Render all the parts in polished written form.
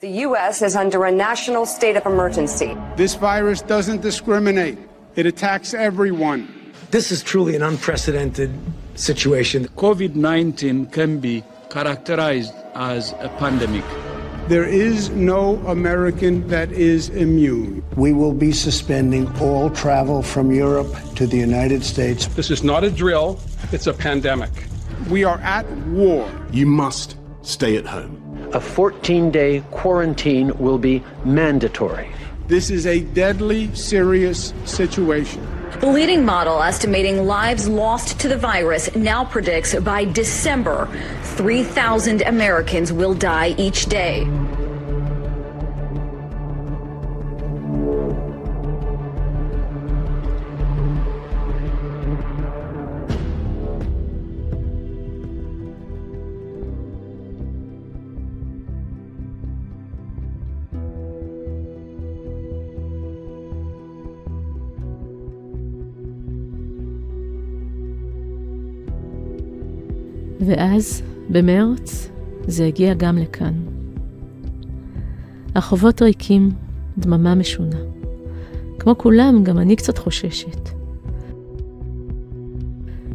The U.S. is under a national state of emergency. This virus doesn't discriminate. It attacks everyone. This is truly an unprecedented situation. COVID-19 can be characterized as a pandemic. There is no American that is immune. We will be suspending all travel from Europe to the United States. This is not a drill, it's a pandemic. We are at war. You must stay at home. A 14-day quarantine will be mandatory. This is a deadly, serious situation. The leading model estimating lives lost to the virus now predicts by December, 3,000 Americans will die each day. ואז, במרץ, זה הגיע גם לכאן. הרחובות ריקים, דממה משונה. כמו כולם, גם אני קצת חוששת.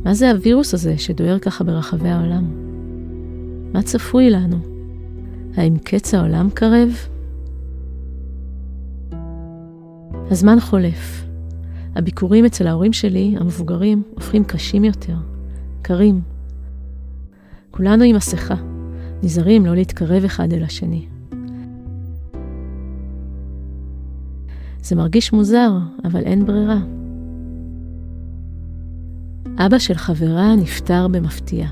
מה זה הווירוס הזה שדוהר ככה ברחבי העולם? מה צפוי לנו? האם קץ העולם קרב? הזמן חולף. הביקורים אצל ההורים שלי, המבוגרים, הופכים קשים יותר, קרים. כולנו עם מסכה, נזהרים לא להתקרב אחד אל השני. זה מרגיש מוזר, אבל אין ברירה. אבא של חברה נפטר במפתיע.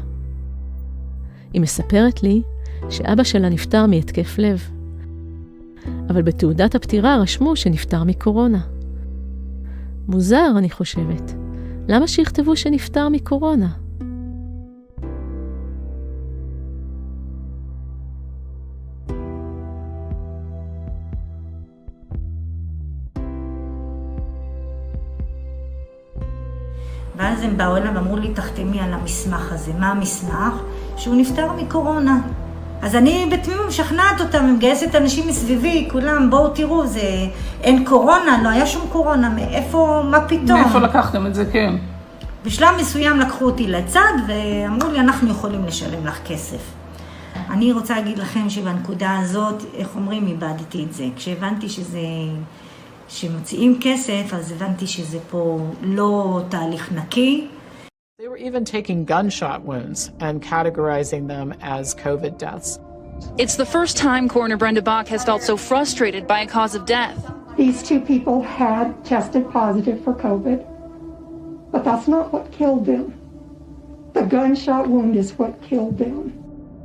היא מספרת לי שאבא שלה נפטר מהתקף לב. אבל בתעודת הפטירה רשמו שנפטר מקורונה. מוזר, אני חושבת. למה שיכתבו שנפטר מקורונה? ואז הם באו אליו ואמרו לי, תחתמי על המסמך הזה. מה המסמך? שהוא נפטר מקורונה. אז אני בתמימות משכנעת אותם, מגייסת אנשים מסביבי, כולם, בואו תראו, זה אין קורונה, לא היה שום קורונה, מאיפה, מה פתאום? מאיפה לקחתם את זה, כן? בשלב מסוים לקחו אותי לצד ואמרו לי, אנחנו יכולים לשלם לך כסף. אני רוצה להגיד לכם שבנקודה הזאת, איך אומרים, איבדתי את זה. כשהבנתי שמציעים כסף, אז הבנתי שזה פה לא תהליך נקי. They were even taking gunshot wounds and categorizing them as COVID deaths. It's the first time Coroner Brenda Bach has felt so frustrated by a cause of death. These two people had tested positive for COVID, but that's not what killed them. The gunshot wound is what killed them.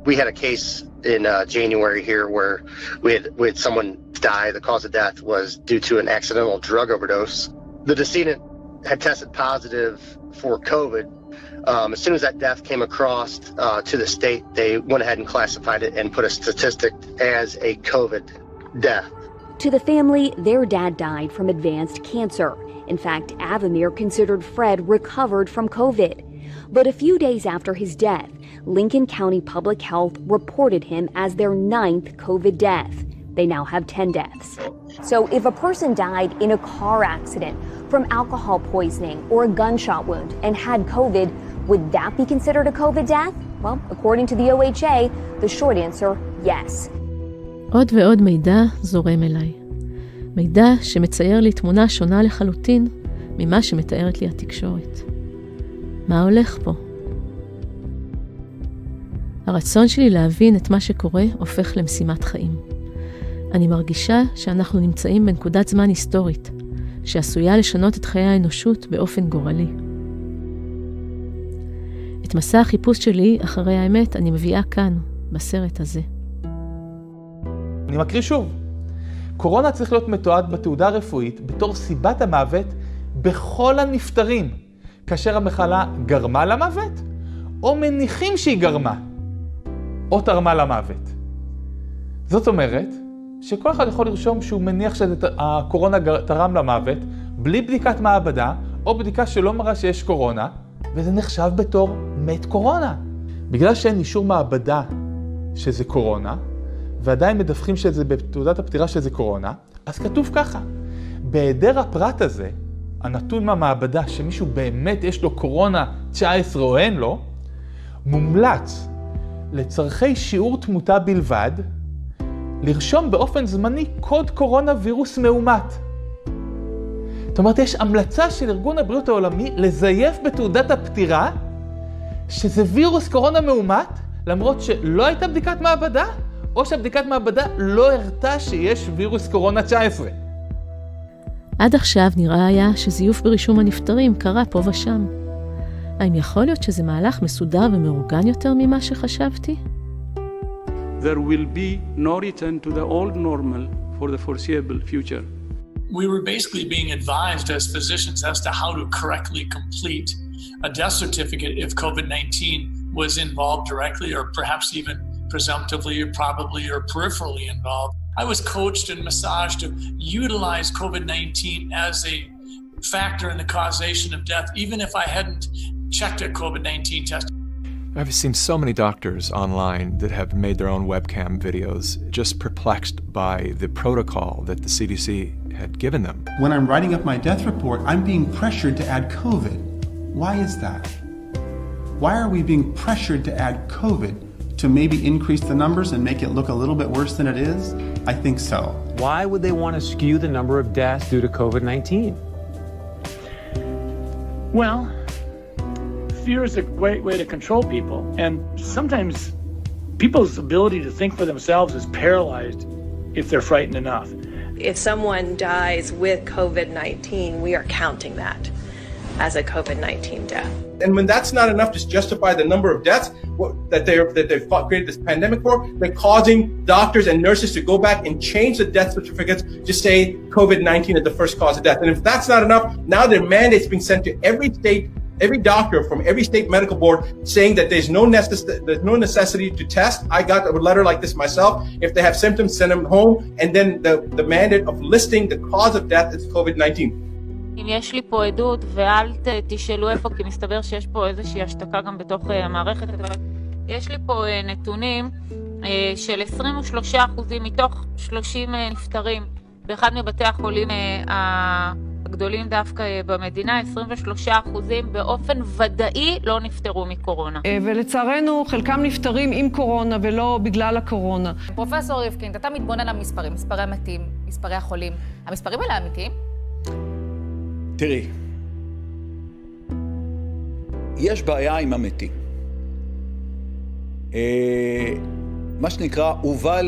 We had a case in January here where we had someone die. The cause of death was due to an accidental drug overdose. The decedent had tested positive for COVID. As soon as that death came across to the state, they went ahead and classified it and put a statistic as a COVID death. To the family, their dad died from advanced cancer. In fact, Avamir considered Fred recovered from COVID. But a few days after his death, Lincoln County Public Health reported him as their 9th COVID death. They now have 10 deaths. So if a person died in a car accident, from alcohol poisoning or a gunshot wound and had COVID, would that be considered a COVID death? Well, according to the OHA, the short answer, yes. עוד ועוד מידע זורם אליי. מידע שמצייר לי תמונה שונה לחלוטין ממה שמתארת לי התקשורת. מה הולך פה? הרצון שלי להבין את מה שקורה הופך למשימת חיים. אני מרגישה שאנחנו נמצאים בנקודת זמן היסטורית, שעשויה לשנות את חיי האנושות באופן גורלי. את מסע החיפוש שלי אחרי האמת אני מביאה כאן, בסרט הזה. אני מקריא שוב. קורונה צריך להיות מתועד בתעודה הרפואית בתור סיבת המוות בכל הנפטרים, כאשר המחלה גרמה למוות, או מניחים שהיא גרמה, או תרמה למוות. זאת אומרת, שכל אחד יכול לרשום שהוא מניח שהקורונה תרם למוות, בלי בדיקת מעבדה, או בדיקה שלא מראה שיש קורונה, וזה נחשב בתור מת קורונה. בגלל שאין אישור מעבדה שזה קורונה, ועדיין מדווחים שזה בתעודת הפטירה שזה קורונה, אז כתוב ככה, בהיעדר הפרט הזה, הנתון מהמעבדה שמישהו באמת יש לו קורונה 19 או אין לו, מומלץ לצרכי שיעור תמותה בלבד, לרשום באופן זמני קוד קורונה וירוס מאומת. זאת אומרת, יש המלצה של ארגון הבריאות העולמי לזייף בתעודת הפטירה שזה וירוס קורונה מאומת, למרות שלא הייתה בדיקת מעבדה, או שהבדיקת מעבדה לא הראתה שיש וירוס קורונה 19. עד עכשיו נראה היה שזיוף ברישום הנפטרים קרה פה ושם. האם יכול להיות שזה מהלך מסודר ומאורגן יותר ממה שחשבתי? There will be no return to the old normal for the foreseeable future. We were basically being advised as physicians as to how to correctly complete a death certificate if COVID-19 was involved directly or perhaps even presumptively or probably or peripherally involved. I was coached and massaged to utilize COVID-19 as a factor in the causation of death, even if I hadn't checked a COVID-19 test. I've seen so many doctors online that have made their own webcam videos, just perplexed by the protocol that the CDC had given them. When I'm writing up my death report, I'm being pressured to add COVID. Why is that? Why are we being pressured to add COVID to maybe increase the numbers and make it look a little bit worse than it is? I think so. Why would they want to skew the number of deaths due to COVID-19? Well, fear is a great way to control people, and sometimes people's ability to think for themselves is paralyzed if they're frightened enough. If someone dies with COVID-19, we are counting that as a COVID-19 death. And when that's not enough to justify the number of deaths that they've created this pandemic for, they're causing doctors and nurses to go back and change the death certificates to say COVID-19 is the first cause of death. And if that's not enough, now their mandate's being sent to every state, every doctor from every state medical board saying that there's no necessity to test. I got a letter like this myself. If they have symptoms, send them home. And then the mandate of listing the cause of death is COVID-19. אם יש לי פה עדות, ואל תשאלו איפה, כי מסתבר שיש פה איזושהי השתקה גם בתוך המערכת, אבל יש לי פה נתונים של 23% מתוך 30 נפטרים באחד מבתי החולים הגדולים דווקא במדינה, 23% באופן ודאי לא נפטרו מקורונה. ולצערנו חלקם נפטרים עם קורונה ולא בגלל הקורונה. פרופסור ריבקינד, אתה מתבונן על המספרים, מספרי המתים, מספרי החולים. המספרים האלה אמיתיים? תראי, יש בעיה עם המתים. מה שנקרא, הובא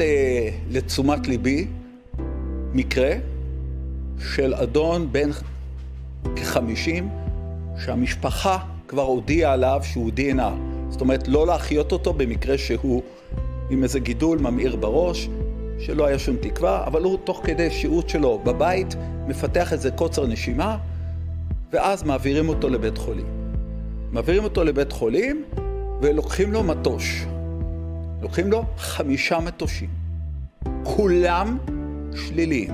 לתשומת ליבי מקרה של אדון בן כ-50, שהמשפחה כבר הודיעה עליו שהוא DNR. זאת אומרת, לא להחיות אותו במקרה שהוא עם איזה גידול ממאיר בראש, שלא היה שום תקווה, אבל הוא תוך כדי שהות שלו בבית, מפתח איזה קוצר נשימה, ואז מעבירים אותו לבית חולים. מעבירים אותו לבית חולים, ולוקחים לו מטוש. לוקחים לו 5 מטושים. כולם שליליים.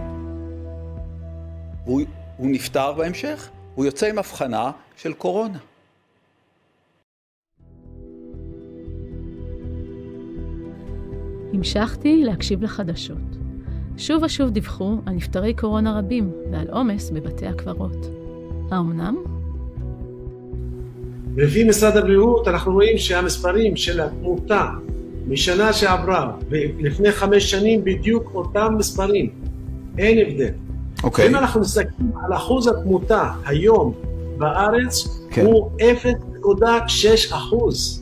הוא נפטר בהמשך, הוא יוצא עם הבחנה של קורונה. המשכתי להקשיב לחדשות. שוב ושוב דיווחו על נפטרי קורונה רבים ועל עומס בבתי הקברות. האמנם? לפי משרד הבריאות אנחנו רואים שהמספרים של התמותה משנה שעברה ולפני 5 שנים בדיוק אותם מספרים. אין הבדל. אם אנחנו מסתכלים על אחוז התמותה היום בארץ, הוא 0.6%.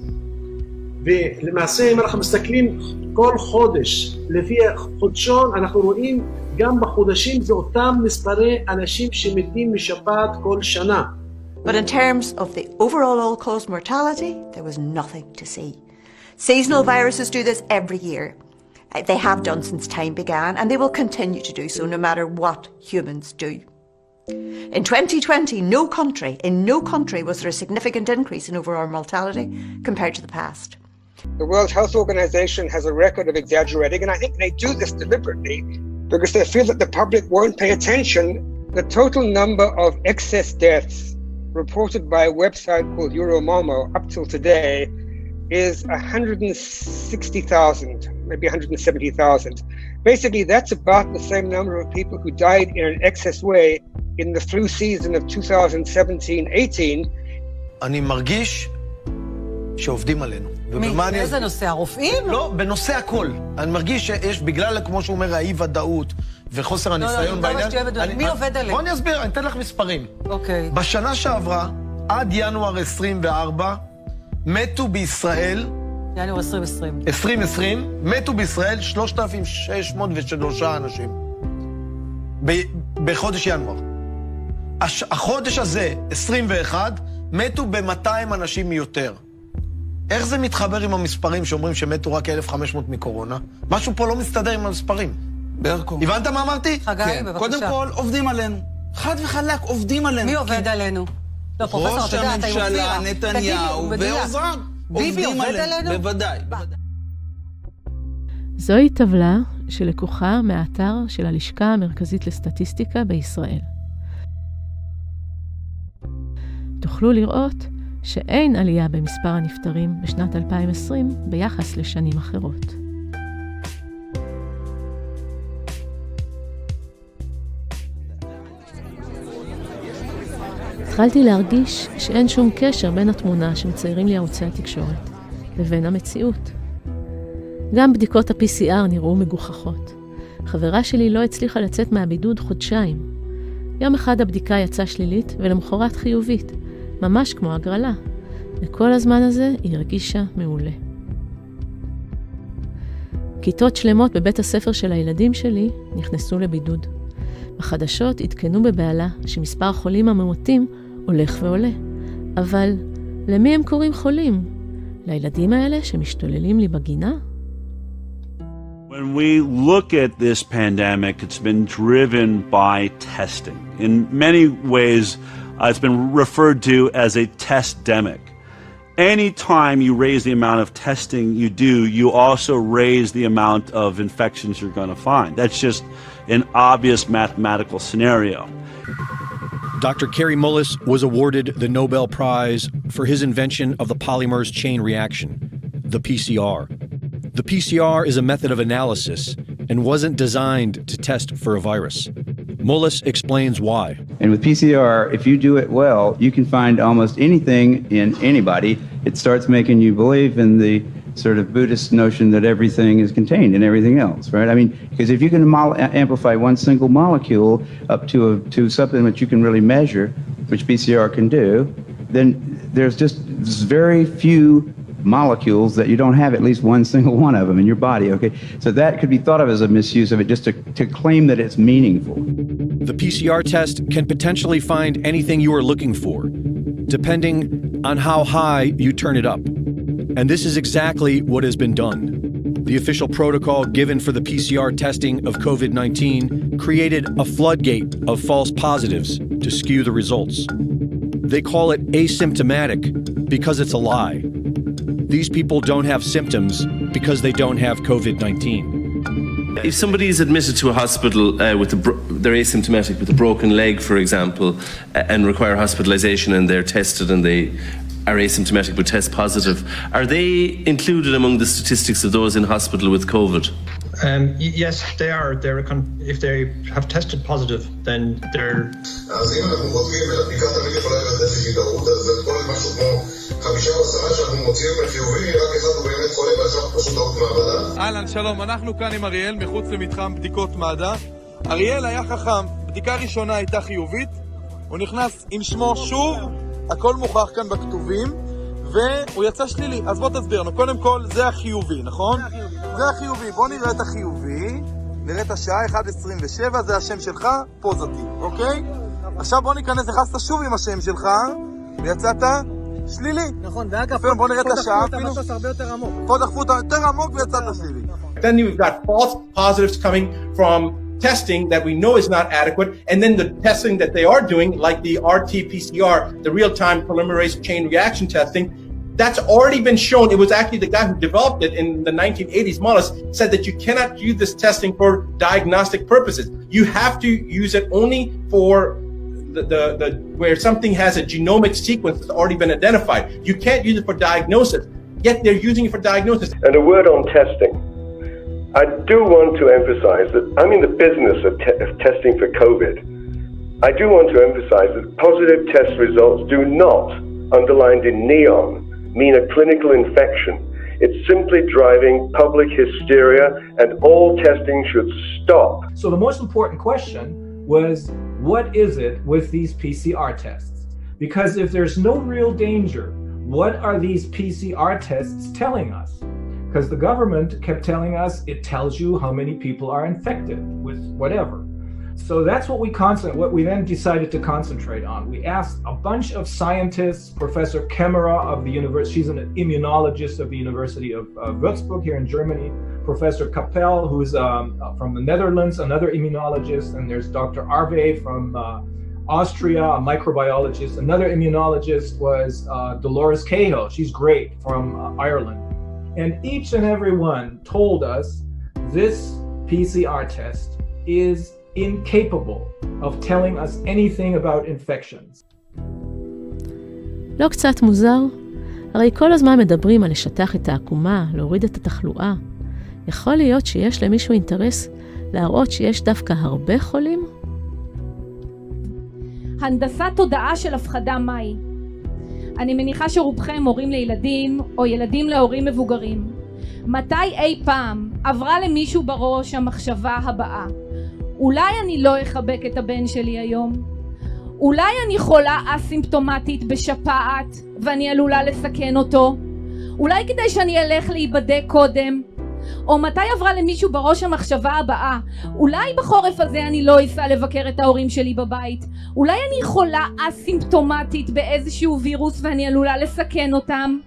ולמעשה אם אנחנו מסתכלים כל חודש, לפי חודשון, אנחנו רואים גם בחודשים זה אותם מספרי אנשים שמתים משפעת כל שנה. But in terms of the overall all-cause mortality, there was nothing to see. Seasonal viruses do this every year. They have done since time began, and they will continue to do so no matter what humans do. In 2020, in no country was there a significant increase in overall mortality compared to the past. The World Health Organization has a record of exaggerating, and I think they do this deliberately because they feel that the public won't pay attention. The total number of excess deaths reported by a website called Euromomo up till today is 160,000, maybe 170,000. Basically, that's about the same number of people who died in an excess way in the flu season of 2017-18. אני מרגיש שעובדים עלינו. באיזה נושא? הרופאים? לא, בנושא הכל. אני מרגיש שיש, בגלל, כמו שהוא אומר, האי-ודאות וחוסר הניסיון בעניין. מי עובד עליהם? בוא אני אסביר, אני אתן לך מספרים. אוקיי. בשנה שעברה, עד ינואר 24, מתו בישראל... ינואר 2020. 2020, מתו בישראל 3,603 אנשים. בחודש ינואר. החודש הזה, 21, מתו ב-200 אנשים יותר. איך זה מתחבר עם המספרים שאומרים שמתו רק 1,500 מקורונה? משהו פה לא מסתדר עם המספרים. ברקו. הבנת מה אמרתי? חגי, בבקשה. קודם כל, עובדים עלינו. חד וחלק, עובדים עלינו. מי עובד עלינו? לא, פרופסור, אתה יודע, אתה הממשלה, נתניהו ועוזרם. ביבי עובד עלינו? בוודאי. זוהי טבלה שלקוחה מהאתר של הלשכה המרכזית לסטטיסטיקה בישראל. תוכלו לראות שאין עלייה במספר הנפטרים בשנת 2020 ביחס לשנים אחרות. התחלתי להרגיש שאין שום קשר בין התמונה שמציירים לי ערוצי התקשורת לבין המציאות. גם בדיקות ה-PCR נראו מגוחכות. חברה שלי לא הצליחה לצאת מהבידוד חודשיים. יום אחד הבדיקה יצאה שלילית ולמחרת חיובית, ממש כמו הגרלה. וכל הזמן הזה היא הרגישה מעולה. כיתות שלמות בבית הספר של הילדים שלי נכנסו לבידוד. בחדשות התקנו בבעלה שמספר החולים המאומתים הולך ועולה. אבל למי הם קוראים חולים? לילדים האלה שמשתוללים לי בגינה? When we look at this pandemic, it's been driven by testing. In many ways, it's been referred to as a testdemic. Anytime you raise the amount of testing you do, you also raise the amount of infections you're going to find. That's just an obvious mathematical scenario. Dr. Kary Mullis was awarded the Nobel Prize for his invention of the polymerase chain reaction, the PCR. The PCR is a method of analysis and wasn't designed to test for a virus. Mullis explains why. And with PCR, if you do it well, you can find almost anything in anybody. It starts making you believe in the sort of Buddhist notion that everything is contained in everything else, right? I mean, because if you can amplify one single molecule up to something that you can really measure, which PCR can do, then there's just very few molecules that you don't have at least one single one of them in your body, okay? So that could be thought of as a misuse of it just to claim that it's meaningful. The PCR test can potentially find anything you are looking for, depending on how high you turn it up. And this is exactly what has been done. The official protocol given for the PCR testing of COVID-19 created a floodgate of false positives to skew the results. They call it asymptomatic because it's a lie. These people don't have symptoms because they don't have COVID-19. If somebody is admitted to a hospital they're asymptomatic with a broken leg, for example, and require hospitalization and they're tested and they are asymptomatic but test positive, are they included among the statistics of those in hospital with COVID? Yes, they are. If they have tested positive, then they're... אז אם אנחנו כותבים, הבדיקה תמיד יכולה לתת לגידאות, אז כל משהו כמו 5 או 10 שאנחנו מוצאים חיובי, רק אחד הוא באמת חולה ועכשיו פשוט טעות מעבדה. אהלן, שלום, אנחנו כאן עם אריאל מחוץ למתחם בדיקות מד"א. אריאל היה חכם, בדיקה ראשונה הייתה חיובית, הוא נכנס עם שמו שוב, הכל מוכח כאן בכתובים, והוא יצא שלילי. אז בוא תסביר לנו, קודם כל זה החיובי, נכון? זה החיובי, בוא נראה את החיובי, נראה את השעה 1:27, זה השם שלך, פוזיטיב, אוקיי? עכשיו בוא ניכנס, נכנסת שוב עם השם שלך, ויצאת שלילי. נכון, ואגב, בוא נראה את השעה, פה דחפו הרבה יותר עמוק. פה דחפו יותר עמוק ויצאת שלילי. Then you've got false positives coming from testing that we know is not adequate, and then the testing that they are doing, like the A.ר.ט PCR, the real-time polymerase chain reaction testing, that's already been shown. It was actually the guy who developed it in the 1980s, Mullis, said that you cannot use this testing for diagnostic purposes. You have to use it only for where something has a genomic sequence that's already been identified. You can't use it for diagnosis. yet they're using it for diagnosis. And a word on testing. I do want to emphasize that I'm in the business of testing for COVID. I do want to emphasize that positive test results do not, underlined in neon, mean a clinical infection. It's simply driving public hysteria, and all testing should stop. So the most important question was, what is it with these PCR tests? Because if there's no real danger, what are these PCR tests telling us? Because the government kept telling us it tells you how many people are infected with whatever. So that's what we then decided to concentrate on. We asked a bunch of scientists, Professor Kemmerer of the university, she's an immunologist of the University of Würzburg here in Germany, Professor Kapell, who's from the Netherlands, another immunologist, and there's Dr. א.ר.ט from Austria, a microbiologist. Another immunologist was Dolores Cahill, she's great, from Ireland. And each and every one told us this PCR test is incapable of telling us anything about infections. לא קצת מוזר? הרי כל הזמן מדברים על לשטח את העקומה, להוריד את התחלואה. יכול להיות שיש למישהו אינטרס להראות שיש דווקא הרבה חולים? הנדסת תודעה של הפחדה מהי? אני מניחה שרובכם הורים לילדים או ילדים להורים מבוגרים. מתי אי פעם עברה למישהו בראש המחשבה הבאה? אולי אני לא אחבק את הבן שלי היום? אולי אני חולה אסימפטומטית בשפעת ואני עלולה לסכן אותו? אולי כדאי שאני אלך להיבדק קודם? או מתי עברה למישהו בראש המחשבה הבאה? אולי בחורף הזה אני לא אסע לבקר את ההורים שלי בבית? אולי אני חולה אסימפטומטית באיזשהו וירוס ואני עלולה לסכן אותם?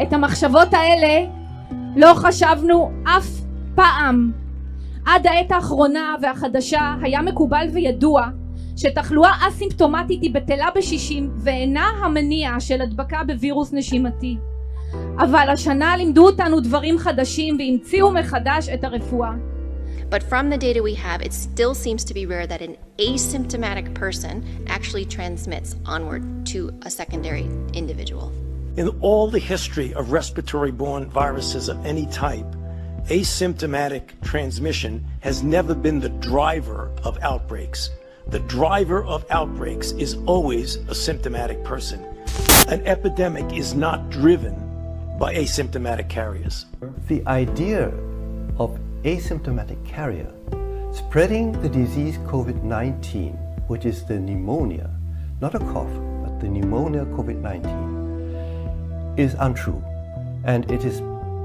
את המחשבות האלה לא חשבנו אף פעם. עד העת האחרונה והחדשה היה מקובל וידוע שתחלואה אסימפטומטית היא בטלה ב-60 ואינה המניע של הדבקה בווירוס נשימתי. אבל השנה לימדו אותנו דברים חדשים והמציאו מחדש את הרפואה. But from the data we have, it still seems to be rare that an asymptomatic person actually transmits onward to a secondary individual. In all the history of respiratory-borne viruses of any type, asymptomatic transmission has never been the driver of outbreaks. The driver of outbreaks is always a symptomatic person. An epidemic is not driven by asymptomatic carriers. The idea of asymptomatic carrier spreading the disease COVID-19, which is the pneumonia, not a cough, but the pneumonia COVID-19, is untrue. And it is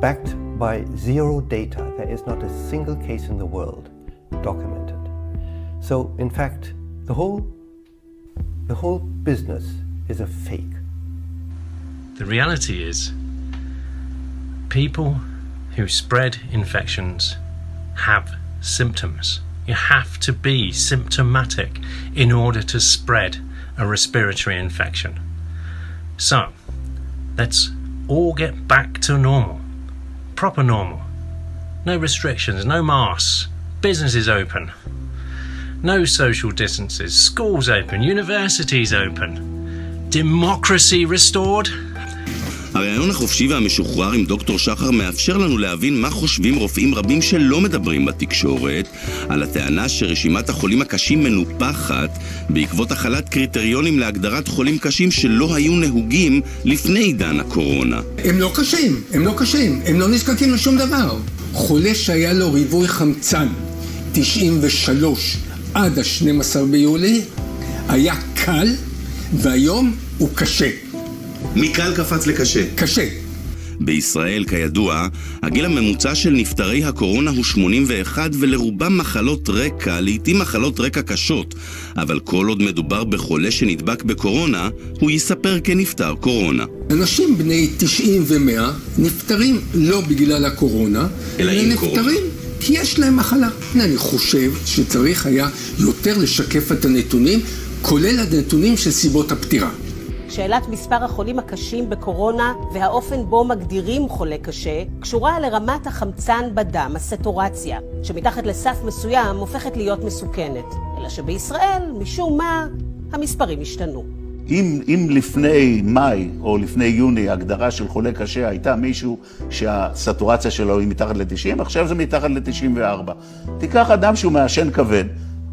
backed by zero data. There is not a single case in the world documented. So, in fact, the whole business is a fake. The reality is, people who spread infections have symptoms. You have to be symptomatic in order to spread a respiratory infection. So, let's all get back to normal. Proper normal. No restrictions, no masks, businesses open. No social distances, schools open, universities open. Democracy restored. הרעיון החופשי והמשוחרר עם דוקטור שחר מאפשר לנו להבין מה חושבים רופאים רבים שלא מדברים בתקשורת על הטענה שרשימת החולים הקשים מנופחת בעקבות החלת קריטריונים להגדרת חולים קשים שלא היו נהוגים לפני עידן הקורונה. הם לא קשים, הם לא נזקקים לשום דבר. חולה שהיה לו ריבוי חמצן 93 עד ה-12 ביולי היה קל והיום הוא קשה. מקל קפץ לקשה. קשה. בישראל, כידוע, הגיל הממוצע של נפטרי הקורונה הוא 81 ולרובם מחלות רקע, לעתים מחלות רקע קשות, אבל כל עוד מדובר בחולה שנדבק בקורונה, הוא יספר כנפטר קורונה. אנשים בני 90 ו-100 נפטרים לא בגלל הקורונה, אלא נפטרים כי יש להם מחלה. אני חושב שצריך היה יותר לשקף את הנתונים, כולל הנתונים של סיבות הפטירה. שאלת מספר החולים הקשים בקורונה והאופן בו מגדירים חולה קשה קשורה לרמת החמצן בדם, הסטורציה, שמתחת לסף מסוים הופכת להיות מסוכנת. אלא שבישראל, משום מה, המספרים השתנו. אם לפני מאי או לפני יוני ההגדרה של חולה קשה הייתה מישהו שהסטורציה שלו היא מתחת ל-90, עכשיו זה מתחת ל-94. תיקח אדם שהוא מעשן כבד,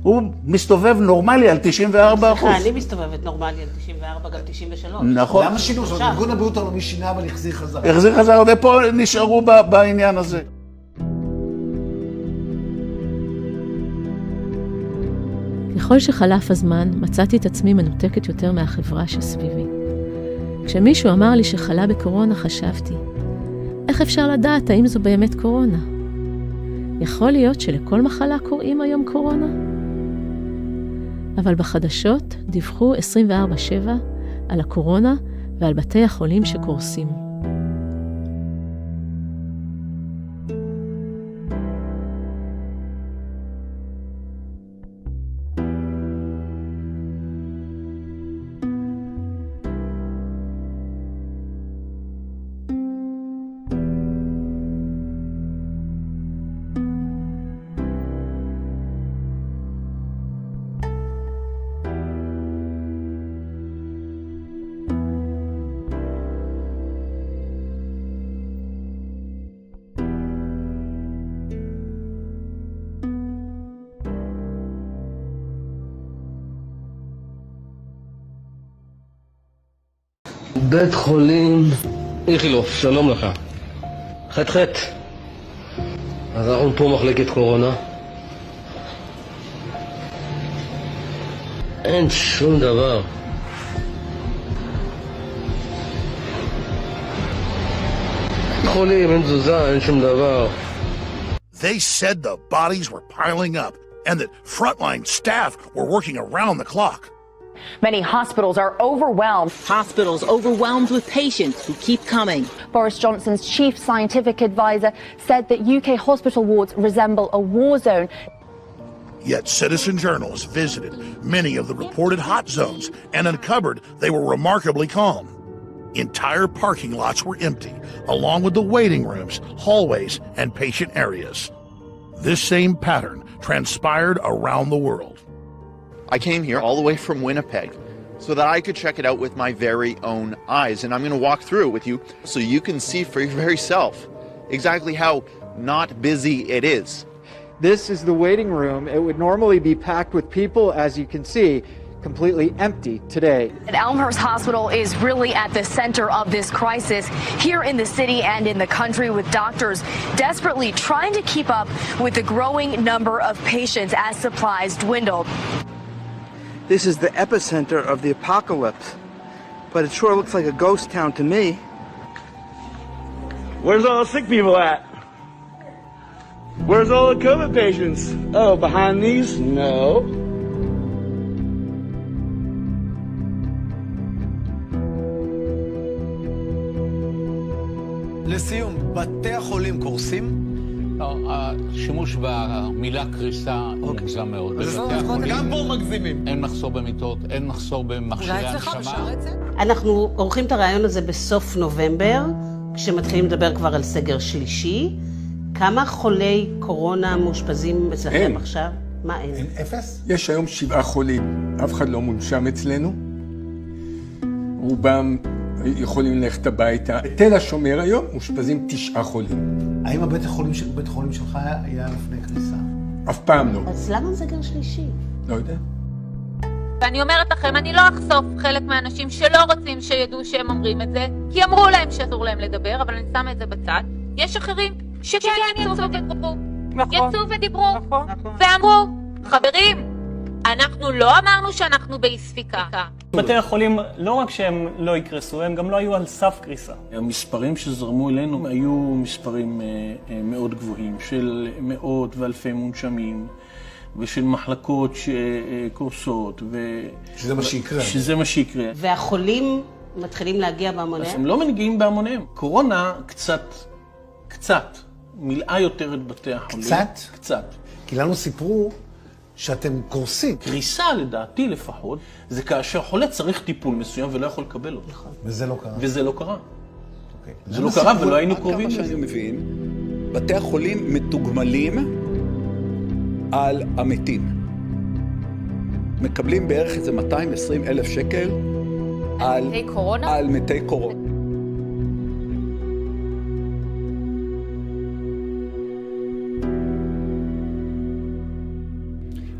הוא מסתובב נורמלי על 94%. סליחה, אני מסתובבת נורמלי על 94, גם 93. נכון. למה שינו? זאת אומרת, ארגון הבריאות העולמי שינה אבל החזיר חזרה. החזיר חזרה, ופה נשארו בעניין הזה. ככל שחלף הזמן, מצאתי את עצמי מנותקת יותר מהחברה שסביבי. כשמישהו אמר לי שחלה בקורונה, חשבתי, איך אפשר לדעת האם זו באמת קורונה? יכול להיות שלכל מחלה קוראים היום קורונה? אבל בחדשות דיווחו 24/7 על הקורונה ועל בתי החולים שקורסים. בית חולים איכילוב, שלום לך. ח' אז אנחנו פה מחלקת קורונה. אין שום דבר. חולים, אין תזוזה, אין שום דבר. They said the bodies were piling up and that frontline staff were working around the clock. Many hospitals are overwhelmed. Hospitals overwhelmed with patients who keep coming. Boris Johnson's chief scientific advisor said that UK hospital wards resemble a war zone. Yet citizen journalists visited many of the reported hot zones and uncovered they were remarkably calm. Entire parking lots were empty, along with the waiting rooms, hallways, and patient areas. This same pattern transpired around the world. I came here all the way from Winnipeg so that I could check it out with my very own eyes. And I'm going to walk through it with you so you can see for your very self exactly how not busy it is. This is the waiting room. It would normally be packed with people, as you can see, completely empty today. Elmhurst Hospital is really at the center of this crisis here in the city and in the country, with doctors desperately trying to keep up with the growing number of patients as supplies dwindle. This is the epicenter of the apocalypse, but it sure looks like a ghost town to me. Where's all the sick people at? Where's all the COVID patients? Oh, behind these? No. לסיום, בתי החולים קורסים? השימוש במילה קריסה מוגזם מאוד. גם פה מגזימים. אין מחסור במיטות, אין מחסור במכשירי הנשמה. אנחנו עורכים את הרעיון הזה בסוף נובמבר, כשמתחילים לדבר כבר על סגר שלישי. כמה חולי קורונה מאושפזים אצלכם עכשיו? מה אין? אין 0? יש היום 7 חולים. אף אחד לא מונשם אצלנו. רובם יכולים ללכת הביתה. בתל השומר היום מאושפזים 9 חולים. האם הבית החולים שלך היה לפני קריסה? אף פעם לא. אז למה סגר שלישי? לא יודע. ואני אומרת לכם, אני לא אחשוף חלק מהאנשים שלא רוצים שידעו שהם אומרים את זה, כי אמרו להם שאסור להם לדבר, אבל אני שמה את זה בצד. יש אחרים שכן יצאו ודיברו. יצאו ודיברו, ואמרו, חברים, אנחנו לא אמרנו שאנחנו באי ספיקה. בתי החולים, לא רק שהם לא יקרסו, הם גם לא היו על סף קריסה. המספרים שזרמו אלינו היו מספרים מאוד גבוהים, של מאות ואלפי מונשמים, ושל מחלקות שקורסות, שזה מה שיקרה. שזה מה שיקרה. והחולים מתחילים להגיע בהמוניהם? אז הם לא מגיעים בהמוניהם. קורונה קצת מילאה יותר את בתי החולים. קצת? קצת. כי לנו סיפרו שאתם קורסים. קריסה, לדעתי לפחות, זה כאשר חולה צריך טיפול מסוים ולא יכול לקבל אותו. וזה לא קרה. וזה לא קרה. זה לא קרה ולא היינו קרובים. כמה שאני מבין, בתי החולים מתוגמלים על המתים. מקבלים בערך איזה 220,000 שקל על מתי קורונה? על מתי קורונה.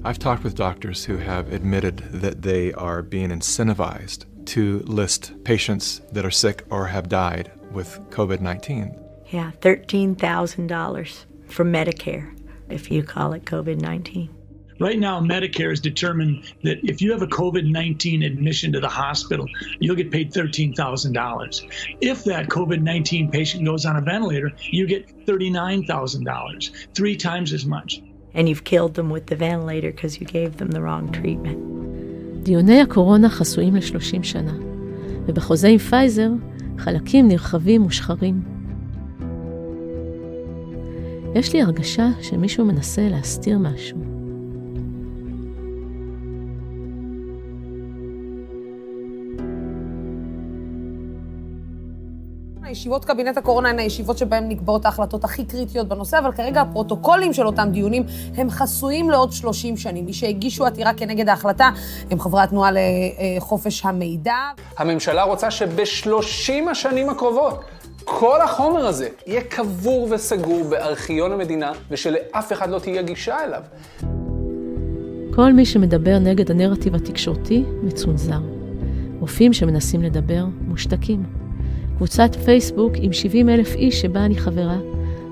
I've talked with doctors who have admitted that they are being incentivized to list patients that are sick or have died with COVID-19. Yeah, $13,000 from Medicare, if you call it COVID-19. Right now, Medicare has determined that if you have a COVID-19 admission to the hospital, you'll get paid $13,000. If that COVID-19 patient goes on a ventilator, you get $39,000, 3 times as much. And you've killed them with the ventilator because you gave them the wrong treatment. דיוני הקורונה חסויים ל-30 שנה, ובחוזה עם פייזר חלקים נרחבים ושחרים. יש לי הרגשה שמישהו מנסה להסתיר משהו. ישיבות קבינט הקורונה הן הישיבות שבהן נקבעות ההחלטות הכי קריטיות בנושא, אבל כרגע הפרוטוקולים של אותם דיונים הם חסויים לעוד 30 שנים. מי שהגישו עתירה כנגד ההחלטה הם חברי התנועה לחופש המידע. הממשלה רוצה שב-30 השנים הקרובות כל החומר הזה יהיה קבור וסגור בארכיון המדינה, ושלאף אחד לא תהיה גישה אליו. כל מי שמדבר נגד הנרטיב התקשורתי מצונזר. רופאים שמנסים לדבר מושתקים. קבוצת פייסבוק עם 70,000 איש שבה אני חברה,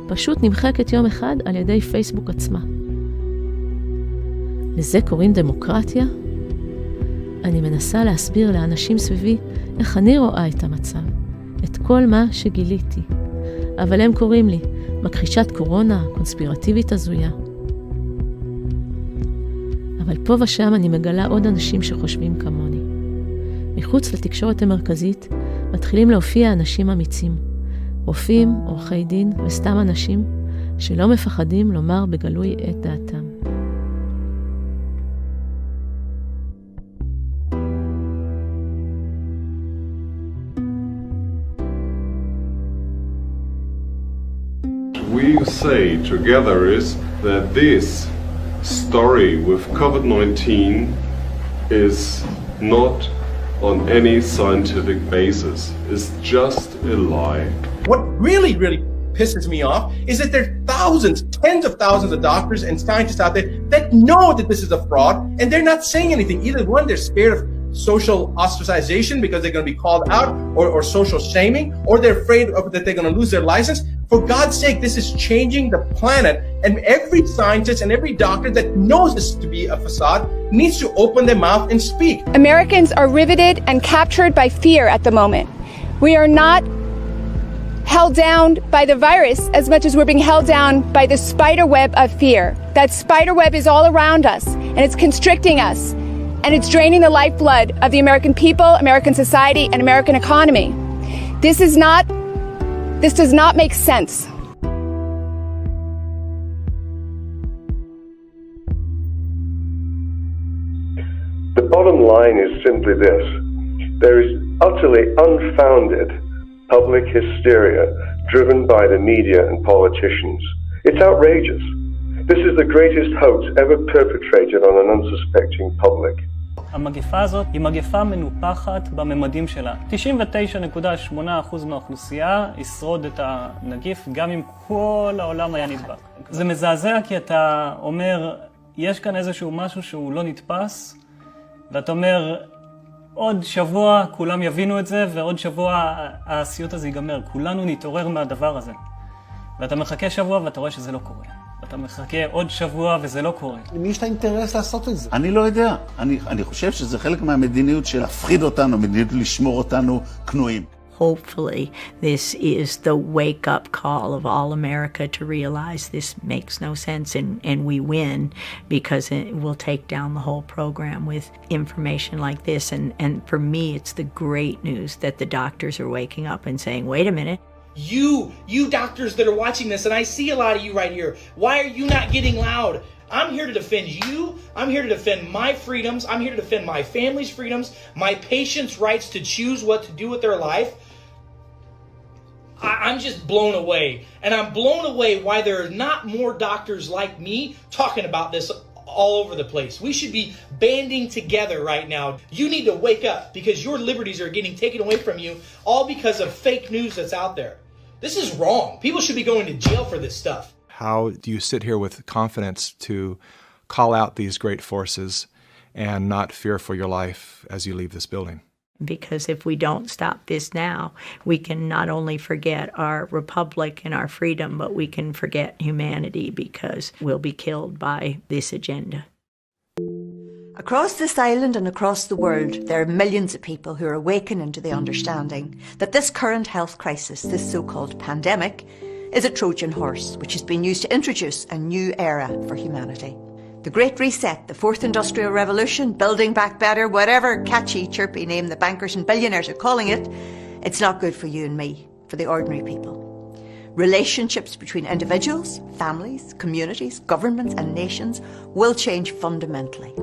פשוט נמחקת יום אחד על ידי פייסבוק עצמה. לזה קוראים דמוקרטיה? אני מנסה להסביר לאנשים סביבי איך אני רואה את המצב, את כל מה שגיליתי. אבל הם קוראים לי מכחישת קורונה, קונספירטיבית הזויה. אבל פה ושם אני מגלה עוד אנשים שחושבים כמוני. מחוץ לתקשורת המרכזית מתחילים להופיע אנשים אמיצים, רופאים, עורכי דין וסתם אנשים שלא מפחדים לומר בגלוי את דעתם. We say together is that this story with COVID-19 is not on any scientific basis. It's just a lie. What really pisses me off is that there are thousands, tens of thousands of doctors and scientists out there that know that this is a fraud, and they're not saying anything. Either one, they're scared of social ostracization because they're going to be called out, or social shaming, or they're afraid that they're going to lose their license. For God's sake, this is changing the planet, and every scientist and every doctor that knows this to be a facade needs to open their mouth and speak. Americans are riveted and captured by fear at the moment. We are not held down by the virus as much as we're being held down by the spider web of fear. That spider web is all around us, and it's constricting us, and it's draining the lifeblood of the American people, American society, and American economy. This does not make sense. The bottom line is simply this. There is utterly unfounded public hysteria driven by the media and politicians. It's outrageous. This is the greatest hoax ever perpetrated on an unsuspecting public. המגפה הזאת היא מגפה מנופחת בממדים שלה. 99.8% מהאוכלוסייה ישרוד את הנגיף גם אם כל העולם היה נדבק. זה מזעזע כי אתה אומר, יש כאן איזשהו משהו שהוא לא נתפס, ואתה אומר, עוד שבוע כולם יבינו את זה, ועוד שבוע הסיוט הזה ייגמר. כולנו נתעורר מהדבר הזה. ואתה מחכה שבוע ואתה רואה שזה לא קורה. אתה מחכה עוד שבוע וזה לא קורה. למי יש את האינטרס לעשות את זה? אני לא יודע. אני חושב שזה חלק מהמדיניות של להפחיד אותנו, מדיניות לשמור אותנו כנועים. Hopefully, this is the wake-up call of all America to realize this makes no sense, and we win because it will take down the whole program with information like this. And for me, it's the great news that the doctors are waking up and saying, wait a minute. You doctors that are watching this, and I see a lot of you right here, why are you not getting loud? I'm here to defend you. I'm here to defend my freedoms. I'm here to defend my family's freedoms, my patients' rights to choose what to do with their life. I'm just blown away. And I'm blown away why there are not more doctors like me talking about this all over the place. We should be banding together right now. You need to wake up because your liberties are getting taken away from you all because of fake news that's out there. This is wrong. People should be going to jail for this stuff. How do you sit here with confidence to call out these great forces and not fear for your life as you leave this building? Because if we don't stop this now, we can not only forget our republic and our freedom, but we can forget humanity because we'll be killed by this agenda. Across this island and across the world, there are millions of people who are awakening to the understanding that this current health crisis, this so-called pandemic, is a Trojan horse which has been used to introduce a new era for humanity. The Great Reset, the Fourth Industrial Revolution, Building Back Better, whatever catchy, chirpy name the bankers and billionaires are calling it, it's not good for you and me, for the ordinary people. Relationships between individuals, families, communities, governments and nations will change fundamentally.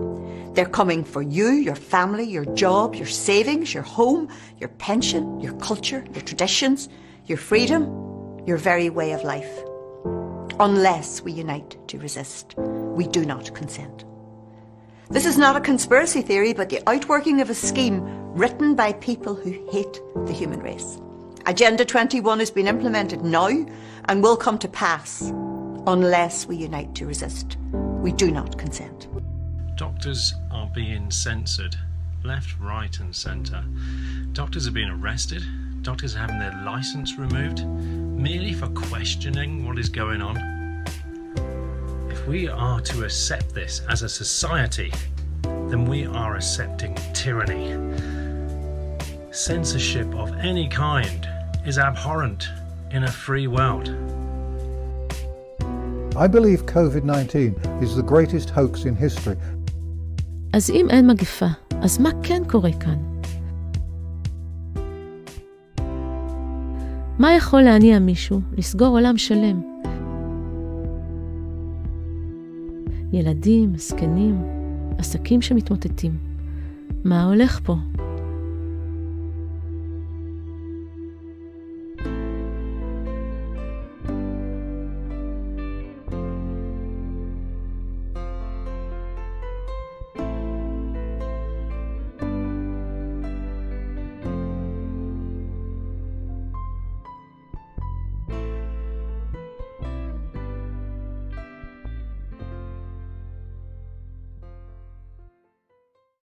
They're coming for you, your family, your job, your savings, your home, your pension, your culture, your traditions, your freedom, your very way of life. Unless we unite to resist, we do not consent. This is not a conspiracy theory, but the outworking of a scheme written by people who hate the human race. Agenda 21 has been implemented now and will come to pass unless we unite to resist. We do not consent. Doctors are being censored, left, right and centre. Doctors are being arrested. Doctors are having their licence removed, merely for questioning what is going on. If we are to accept this as a society, then we are accepting tyranny. Censorship of any kind is abhorrent in a free world. I believe COVID-19 is the greatest hoax in history. אז אם אין מגפה, אז מה כן קורה כאן? מה יכול להניע מישהו לסגור עולם שלם? ילדים, זקנים, עסקים שמתמוטטים. מה הולך פה?